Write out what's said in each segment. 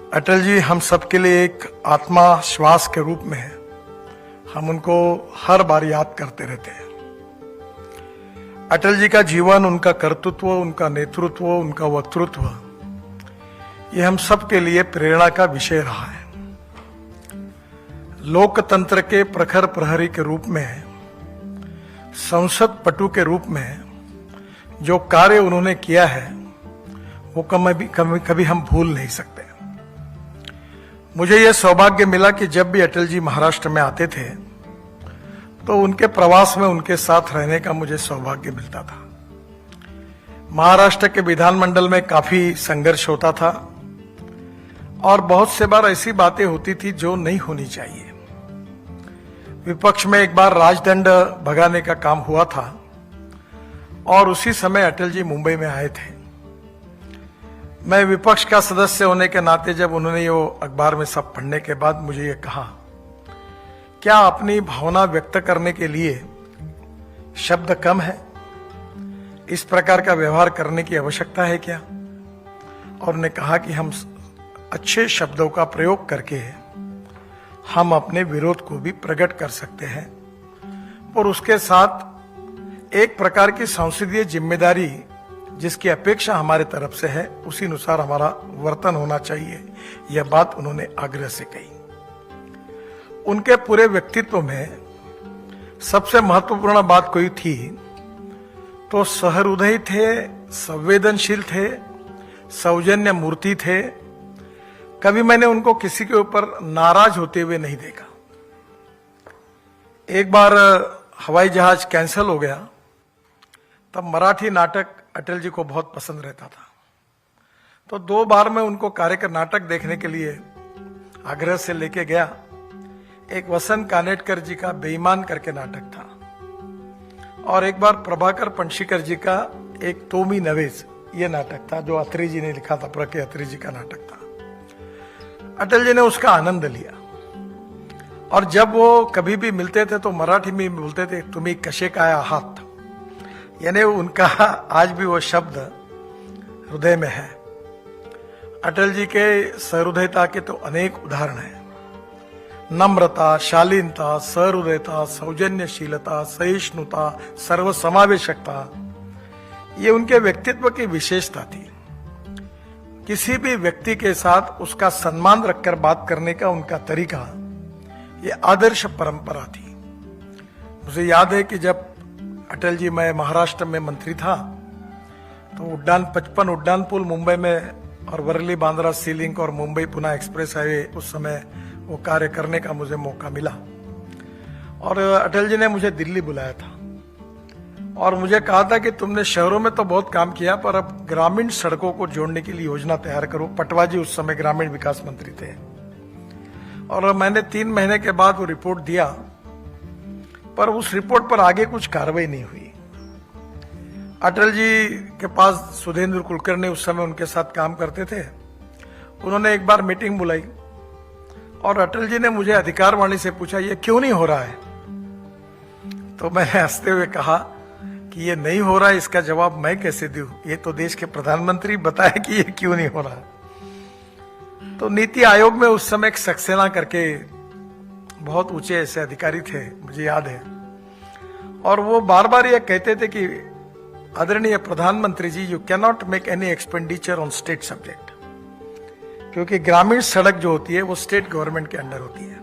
अटल जी हम सबके लिए एक आत्मा श्वास के रूप में है। हम उनको हर बार याद करते रहते हैं। अटल जी का जीवन, उनका कर्तृत्व, उनका नेतृत्व, उनका वक्तृत्व, ये हम सबके लिए प्रेरणा का विषय रहा है। लोकतंत्र के प्रखर प्रहरी के रूप में, संसद पटु के रूप में जो कार्य उन्होंने किया है वो कभी हम भूल नहीं सकते। मुझे यह सौभाग्य मिला कि जब भी अटल जी महाराष्ट्र में आते थे तो उनके प्रवास में उनके साथ रहने का मुझे सौभाग्य मिलता था। महाराष्ट्र के विधानमंडल में काफी संघर्ष होता था और बहुत से बार ऐसी बातें होती थी जो नहीं होनी चाहिए। विपक्ष में एक बार राजदंड भगाने का काम हुआ था और उसी समय अटल जी मुंबई में आए थे। मैं विपक्ष का सदस्य होने के नाते जब उन्होंने ये अखबार में सब पढ़ने के बाद मुझे ये कहा, क्या अपनी भावना व्यक्त करने के लिए शब्द कम है? इस प्रकार का व्यवहार करने की आवश्यकता है क्या? और उन्होंने कहा कि हम अच्छे शब्दों का प्रयोग करके हम अपने विरोध को भी प्रकट कर सकते हैं और उसके साथ एक प्रकार की संसदीय जिम्मेदारी जिसकी अपेक्षा हमारे तरफ से है उसी अनुसार हमारा वर्तन होना चाहिए। यह बात उन्होंने आग्रह से कही। उनके पूरे व्यक्तित्व में सबसे महत्वपूर्ण बात कोई थी तो सहृदयी थे, संवेदनशील थे, सौजन्य मूर्ति थे। कभी मैंने उनको किसी के ऊपर नाराज होते हुए नहीं देखा। एक बार हवाई जहाज कैंसिल हो गया तब मराठी नाटक अटल जी को बहुत पसंद रहता था, तो 2 बार मैं उनको कार्यक्रम नाटक देखने के लिए आग्रह से लेके गया। एक वसंत कानेटकर जी का बेईमान करके नाटक था और एक बार प्रभाकर पणशीकर जी का एक तोमी नवेज ये नाटक था जो अत्री जी ने लिखा था। प्र के अत्री जी का नाटक था। अटल जी ने उसका आनंद लिया और जब वो कभी भी मिलते थे तो मराठी में बोलते थे, तुम्ही कशे काय आहात। यानी उनका आज भी वो शब्द हृदय में है। अटल जी के सहृदयता के तो अनेक उदाहरण हैं। नम्रता, शालीनता, सहृदयता, सौजन्यशीलता, सहिष्णुता, सर्वसमावेशकता, ये उनके व्यक्तित्व की विशेषता थी। किसी भी व्यक्ति के साथ उसका सम्मान रखकर बात करने का उनका तरीका, ये आदर्श परंपरा थी। मुझे याद है कि जब अटल जी, मैं महाराष्ट्र में मंत्री था तो 55 उड्डान पुल मुंबई में और वर्ली बांद्रा सी लिंक और मुंबई पुणे एक्सप्रेस हाईवे उस समय वो कार्य करने का मुझे मौका मिला और अटल जी ने मुझे दिल्ली बुलाया था और मुझे कहा था कि तुमने शहरों में तो बहुत काम किया पर अब ग्रामीण सड़कों को जोड़ने के लिए योजना तैयार करो। पटवा जी उस समय ग्रामीण विकास मंत्री थे और मैंने 3 महीने के बाद वो रिपोर्ट दिया पर उस रिपोर्ट पर आगे कुछ कार्रवाई नहीं हुई। अटल जी के पास सुधींद्र कुलकर्णी उस समय उनके साथ काम करते थे। उन्होंने एक बार मीटिंग बुलाई और अटल जी ने मुझे अधिकारवाणी से पूछा, ये क्यों नहीं हो रहा है? तो मैंने हंसते हुए कहा कि ये नहीं हो रहा है, इसका जवाब मैं कैसे दूं? ये तो देश के प्रधानमंत्री बताए कि ये क्यों नहीं हो रहा। तो नीति आयोग में उस समय एक सक्सेना करके बहुत ऊंचे ऐसे अधिकारी थे, मुझे याद है, और वो बार बार ये कहते थे कि आदरणीय प्रधानमंत्री जी, you can not make any expenditure on state subject, क्योंकि ग्रामीण सड़क जो होती है वो स्टेट गवर्नमेंट के अंडर होती है।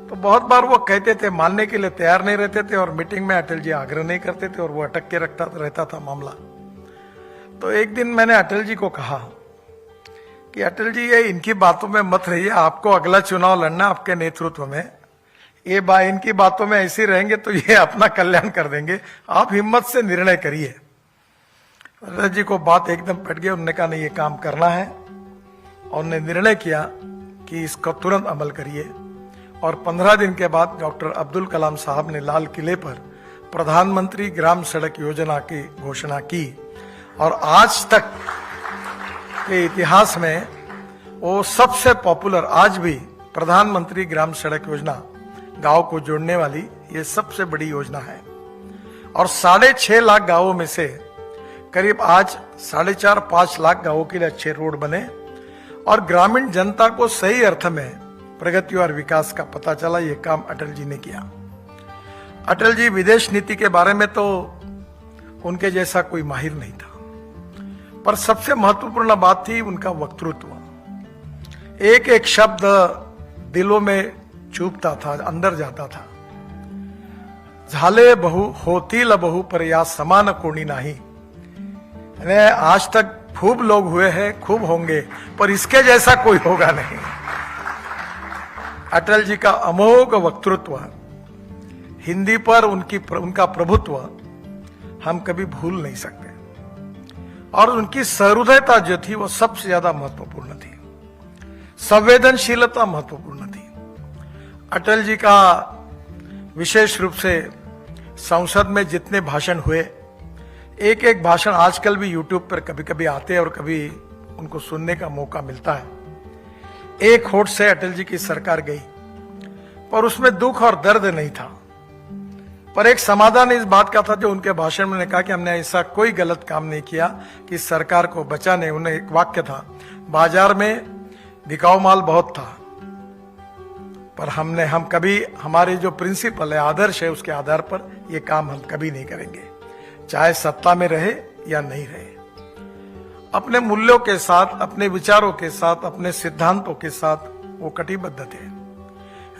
तो बहुत बार वो कहते थे, मानने के लिए तैयार नहीं रहते थे और मीटिंग में अटल जी आग्रह नहीं करते थे और वो अटक के रहता था मामला। तो एक दिन मैंने अटल जी को कहा कि अटल जी, ये इनकी बातों में मत रहिए, आपको अगला चुनाव लड़ना आपके नेतृत्व में, ये इनकी बातों में ऐसे रहेंगे तो ये अपना कल्याण कर देंगे, आप हिम्मत से निर्णय करिए। अटल जी को बात एकदम पट गई। उन्होंने कहा नहीं, ये काम करना है और उन्होंने निर्णय किया कि इसका तुरंत अमल करिए। और 15 दिन के बाद डॉक्टर अब्दुल कलाम साहब ने लाल किले पर प्रधानमंत्री ग्राम सड़क योजना की घोषणा की और आज तक के इतिहास में वो सबसे पॉपुलर, आज भी प्रधानमंत्री ग्राम सड़क योजना गांव को जोड़ने वाली ये सबसे बड़ी योजना है। और 6.5 लाख गांवों में से करीब आज 4.5-5 लाख गांवों के लिए अच्छे रोड बने और ग्रामीण जनता को सही अर्थ में प्रगति और विकास का पता चला। ये काम अटल जी ने किया। अटल जी विदेश नीति के बारे में तो उनके जैसा कोई माहिर नहीं था, पर सबसे महत्वपूर्ण बात थी उनका वक्तृत्व। एक एक शब्द दिलों में चुभता था, अंदर जाता था। झाले बहु होतील बहु पर या समान कोणी नाही। आज तक खूब लोग हुए हैं, खूब होंगे, पर इसके जैसा कोई होगा नहीं। अटल जी का अमोघ वक्तृत्व, हिंदी पर उनका प्रभुत्व हम कभी भूल नहीं सकते। और उनकी सहृदयता जो थी वो सबसे ज्यादा महत्वपूर्ण थी। संवेदनशीलता महत्वपूर्ण थी। अटल जी का विशेष रूप से संसद में जितने भाषण हुए, एक एक भाषण आजकल भी यूट्यूब पर कभी कभी आते हैं और कभी उनको सुनने का मौका मिलता है। एक होठ से अटल जी की सरकार गई, पर उसमें दुख और दर्द नहीं था, पर एक समाधान इस बात का था जो उनके भाषण में कहा कि हमने ऐसा कोई गलत काम नहीं किया कि सरकार को बचाने। उन्हें एक वाक्य था, बाजार में बिकाऊ माल बहुत था, पर हम कभी हमारे जो प्रिंसिपल है, आदर्श है, उसके आधार पर ये काम हम कभी नहीं करेंगे, चाहे सत्ता में रहे या नहीं रहे। अपने मूल्यों के साथ, अपने विचारों के साथ, अपने सिद्धांतों के साथ वो कटिबद्ध थे।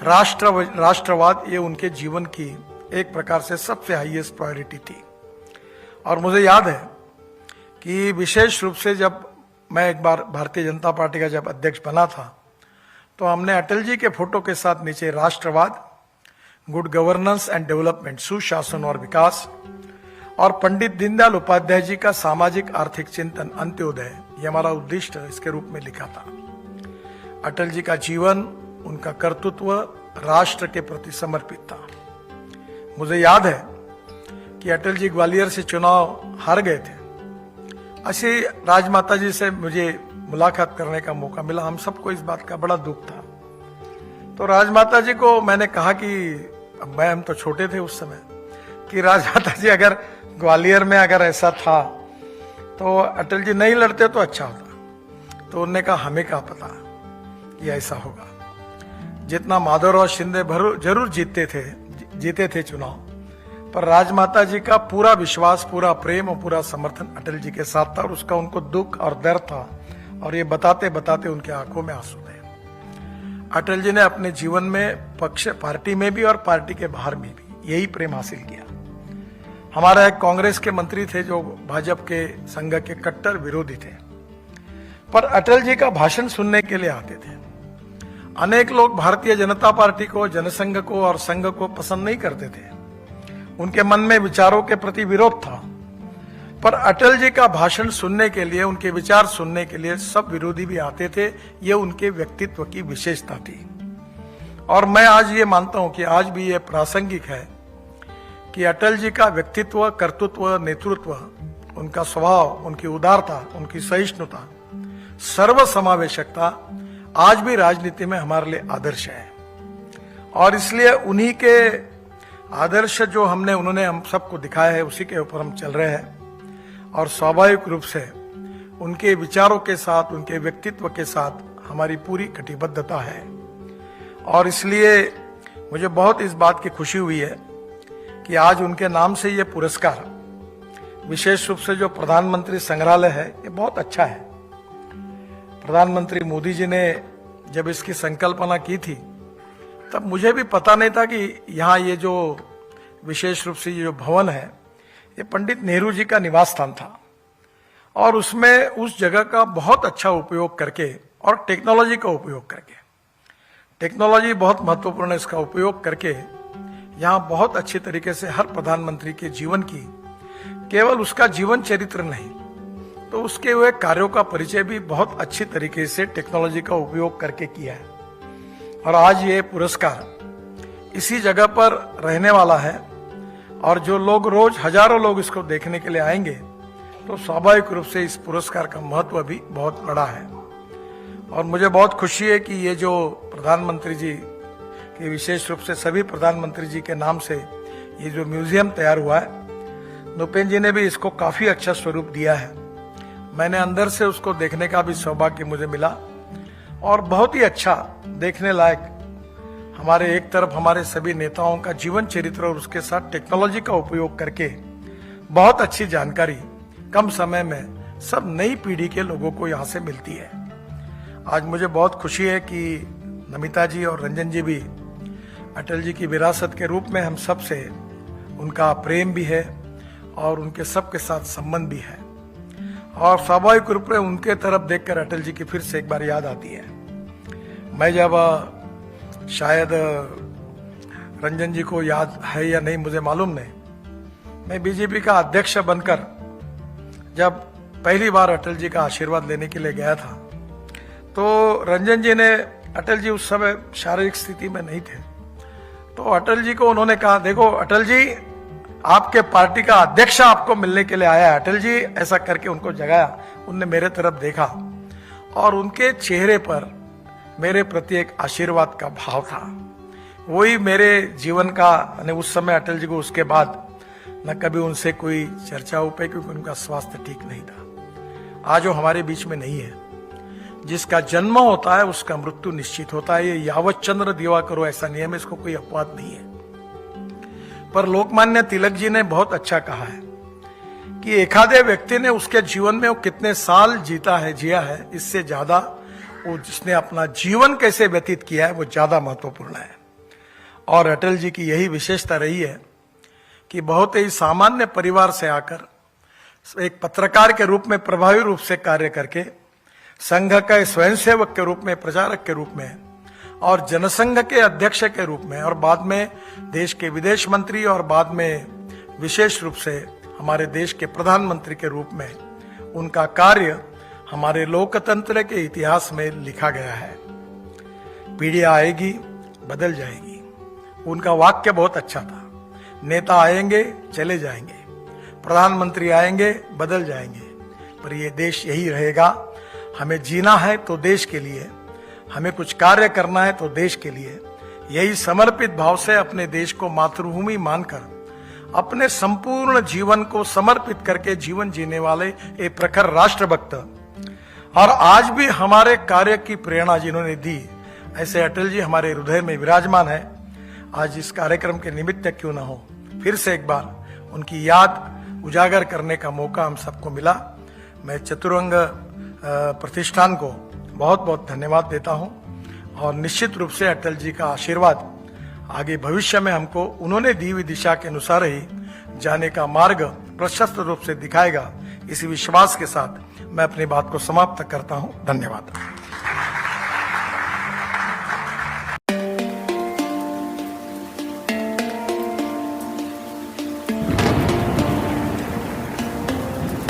राष्ट्रवाद ये उनके जीवन की एक प्रकार से सबसे हाईएस्ट प्रायोरिटी थी। और मुझे याद है कि विशेष रूप से जब मैं एक बार भारतीय जनता पार्टी का जब अध्यक्ष बना था, तो हमने अटल जी के फोटो के साथ नीचे राष्ट्रवाद, गुड गवर्नेंस एंड डेवलपमेंट, सुशासन और विकास, और पंडित दीनदयाल उपाध्याय जी का सामाजिक आर्थिक चिंतन, अंत्योदय, ये हमारा उद्दिष्ट इसके रूप में लिखा था। अटल जी का जीवन, उनका कर्तृत्व राष्ट्र के प्रति समर्पित था। मुझे याद है कि अटल जी ग्वालियर से चुनाव हार गए थे। ऐसे राजमाता जी से मुझे मुलाकात करने का मौका मिला। हम सबको इस बात का बड़ा दुख था। तो राजमाता जी को मैंने कहा कि हम तो छोटे थे उस समय, कि राजमाता जी अगर ग्वालियर में अगर ऐसा था तो अटल जी नहीं लड़ते तो अच्छा होता। तो उन्होंने कहा हमें क्या पता कि ऐसा होगा। जितना माधवराव शिंदे जरूर जीते थे चुनाव, पर राजमाता जी का पूरा विश्वास, पूरा प्रेम और पूरा समर्थन अटल जी के साथ था। और उसका उनको दुख और दर्द था, और ये बताते बताते उनके आंखों में आंसू थे। अटल जी ने अपने जीवन में पक्ष, पार्टी में भी और पार्टी के बाहर में भी यही प्रेम हासिल किया। हमारा एक कांग्रेस के मंत्री थे जो भाजपा के संघ के कट्टर विरोधी थे, पर अटल जी का भाषण सुनने के लिए आते थे। अनेक लोग भारतीय जनता पार्टी को, जनसंघ को और संघ को पसंद नहीं करते थे। उनके मन में विचारों के प्रति विरोध था, पर अटल जी का भाषण सुनने के लिए, उनके विचार सुनने के लिए सब विरोधी भी आते थे। ये उनके व्यक्तित्व की विशेषता थी। और मैं आज ये मानता हूं कि आज भी ये प्रासंगिक है कि अटल जी का व्यक्तित्व, कर्तृत्व, नेतृत्व, उनका स्वभाव, उनकी उदारता, उनकी सहिष्णुता, सर्वसमावेशकता आज भी राजनीति में हमारे लिए आदर्श है। और इसलिए उन्हीं के आदर्श जो उन्होंने हम सबको दिखाया है, उसी के ऊपर हम चल रहे हैं। और स्वाभाविक रूप से उनके विचारों के साथ, उनके व्यक्तित्व के साथ हमारी पूरी कटिबद्धता है। और इसलिए मुझे बहुत इस बात की खुशी हुई है कि आज उनके नाम से ये पुरस्कार, विशेष रूप से जो प्रधानमंत्री संग्रहालय है, ये बहुत अच्छा है। प्रधानमंत्री मोदी जी ने जब इसकी संकल्पना की थी, तब मुझे भी पता नहीं था कि यहाँ ये जो विशेष रूप से ये जो भवन है, ये पंडित नेहरू जी का निवास स्थान था। और उसमें उस जगह का बहुत अच्छा उपयोग करके और टेक्नोलॉजी का उपयोग करके, टेक्नोलॉजी बहुत महत्वपूर्ण है, इसका उपयोग करके यहाँ बहुत अच्छी तरीके से हर प्रधानमंत्री के जीवन की, केवल उसका जीवन चरित्र नहीं तो उसके हुए कार्यों का परिचय भी बहुत अच्छी तरीके से टेक्नोलॉजी का उपयोग करके किया है। और आज ये पुरस्कार इसी जगह पर रहने वाला है। और जो लोग रोज हजारों लोग इसको देखने के लिए आएंगे, तो स्वाभाविक रूप से इस पुरस्कार का महत्व भी बहुत बड़ा है। और मुझे बहुत खुशी है कि ये जो प्रधानमंत्री जी के, विशेष रूप से सभी प्रधानमंत्री जी के नाम से ये जो म्यूजियम तैयार हुआ है, नुपेन जी ने भी इसको काफी अच्छा स्वरूप दिया है। मैंने अंदर से उसको देखने का भी सौभाग्य मुझे मिला। और बहुत ही अच्छा देखने लायक हमारे एक तरफ हमारे सभी नेताओं का जीवन चरित्र और उसके साथ टेक्नोलॉजी का उपयोग करके बहुत अच्छी जानकारी कम समय में सब नई पीढ़ी के लोगों को यहाँ से मिलती है। आज मुझे बहुत खुशी है कि नमिता जी और रंजन जी भी अटल जी की विरासत के रूप में हम सब से उनका प्रेम भी है और उनके सबके साथ संबंध भी है, और स्वाभाविक रूप में उनके तरफ देखकर अटल जी की फिर से एक बार याद आती है। मैं जब शायद रंजन जी को याद है या नहीं मुझे मालूम नहीं, मैं बीजेपी का अध्यक्ष बनकर जब पहली बार अटल जी का आशीर्वाद लेने के लिए गया था, तो रंजन जी ने, अटल जी उस समय शारीरिक स्थिति में नहीं थे, तो अटल जी को उन्होंने कहा, देखो अटल जी, आपके पार्टी का अध्यक्ष आपको मिलने के लिए आया है। अटल जी ऐसा करके उनको जगाया। उनने मेरे तरफ देखा और उनके चेहरे पर मेरे प्रति एक आशीर्वाद का भाव था। वही मेरे जीवन का, उस समय अटल जी को उसके बाद न कभी उनसे कोई चर्चा हो पाई, क्योंकि उनका स्वास्थ्य ठीक नहीं था। आज वो हमारे बीच में नहीं है। जिसका जन्म होता है उसका मृत्यु निश्चित होता है। ये यावत चंद्र दिवा करो ऐसा नियम है, इसको कोई अपवाद नहीं है। पर लोकमान्य तिलक जी ने बहुत अच्छा कहा है कि एखादे व्यक्ति ने उसके जीवन में वो कितने साल जिया है, इससे ज्यादा वो जिसने अपना जीवन कैसे व्यतीत किया है वो ज्यादा महत्वपूर्ण है। और अटल जी की यही विशेषता रही है कि बहुत ही सामान्य परिवार से आकर एक पत्रकार के रूप में प्रभावी रूप से कार्य करके, संघ के स्वयंसेवक के रूप में, प्रचारक के रूप में, और जनसंघ के अध्यक्ष के रूप में, और बाद में देश के विदेश मंत्री, और बाद में विशेष रूप से हमारे देश के प्रधानमंत्री के रूप में उनका कार्य हमारे लोकतंत्र के इतिहास में लिखा गया है। पीढ़ियां आएगी, बदल जाएगी। उनका वाक्य बहुत अच्छा था, नेता आएंगे, चले जाएंगे, प्रधानमंत्री आएंगे, बदल जाएंगे, पर ये देश यही रहेगा। हमें जीना है तो देश के लिए, हमें कुछ कार्य करना है तो देश के लिए। यही समर्पित भाव से अपने देश को मातृभूमि मानकर अपने संपूर्ण जीवन को समर्पित करके जीवन जीने वाले एक प्रखर राष्ट्रभक्त, और आज भी हमारे कार्य की प्रेरणा जिन्होंने दी, ऐसे अटल जी हमारे हृदय में विराजमान है। आज इस कार्यक्रम के निमित्त क्यों ना हो, फिर से एक बार उनकी याद उजागर करने का मौका हम सबको मिला। मैं चतुरंग प्रतिष्ठान को बहुत बहुत धन्यवाद देता हूं, और निश्चित रूप से अटल जी का आशीर्वाद आगे भविष्य में हमको उन्होंने दी हुई दिशा के अनुसार ही जाने का मार्ग प्रशस्त रूप से दिखाएगा। इसी विश्वास के साथ मैं अपनी बात को समाप्त करता हूं। धन्यवाद।